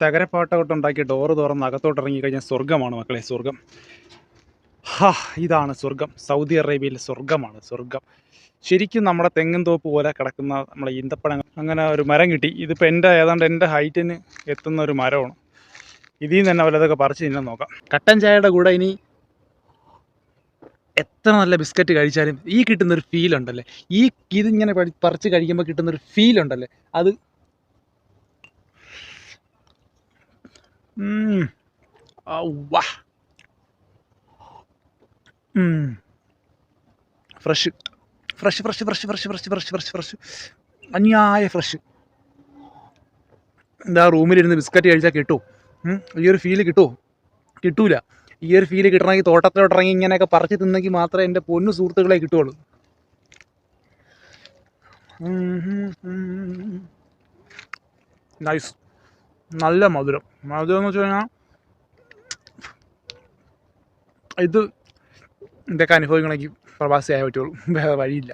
തകരപ്പാട്ട കൊണ്ടുണ്ടാക്കിയ ഡോറ് തുറന്ന് അകത്തോട്ട് ഇറങ്ങിക്കഴിഞ്ഞാൽ സ്വർഗ്ഗമാണ് മക്കളെ, സ്വർഗ്ഗം. ഹാ, ഇതാണ് സ്വർഗ്ഗം. സൗദി അറേബ്യയിലെ സ്വർഗ്ഗമാണ് സ്വർഗ്ഗം. ശരിക്കും നമ്മുടെ തെങ്ങിൻ തോപ്പ് പോലെ കിടക്കുന്ന നമ്മളെ ഈന്തപ്പഴം അങ്ങനെ ഒരു മരം കിട്ടി. ഇതിപ്പോൾ ഏതാണ്ട് എൻ്റെ ഹൈറ്റിന് എത്തുന്ന ഒരു മരമാണ്. ഇതിൽ നിന്ന് തന്നെ വല്ലതൊക്കെ പറിച്ച് തിന്നാൻ നോക്കാം. കട്ടൻ ചായയുടെ കൂടെ ഇനി എത്ര നല്ല ബിസ്ക്കറ്റ് കഴിച്ചാലും ഈ കിട്ടുന്നൊരു ഫീൽ ഉണ്ടല്ലേ, ഇതിങ്ങനെ പറിച്ച് കഴിക്കുമ്പോൾ കിട്ടുന്നൊരു ഫീൽ ഉണ്ടല്ലേ, അത് fresh fresh fresh fresh fresh fresh fresh fresh fresh അന്യായ ഫ്രഷ്. എന്താ റൂമിലിരുന്ന് ബിസ്ക്കറ്റ് കഴിച്ചാൽ കിട്ടുമോ? ഈ ഒരു ഫീല് കിട്ടുമോ? കിട്ടൂല. ഈ ഒരു ഫീല് കിട്ടണമെങ്കിൽ തോട്ടത്തിലോട്ടിറങ്ങി ഇങ്ങനെയൊക്കെ പറിച്ച് തിന്നെങ്കിൽ മാത്രമേ എൻ്റെ പൊന്നു സുഹൃത്തുക്കളെ കിട്ടുള്ളൂ. നൈസ്, നല്ല മധുരം. മധുരം എന്ന് വെച്ച് കഴിഞ്ഞാൽ ഇതൊക്കെ അനുഭവിക്കണമെങ്കിൽ പ്രവാസിയായേ പറ്റുള്ളൂ, വേറെ വഴിയില്ല.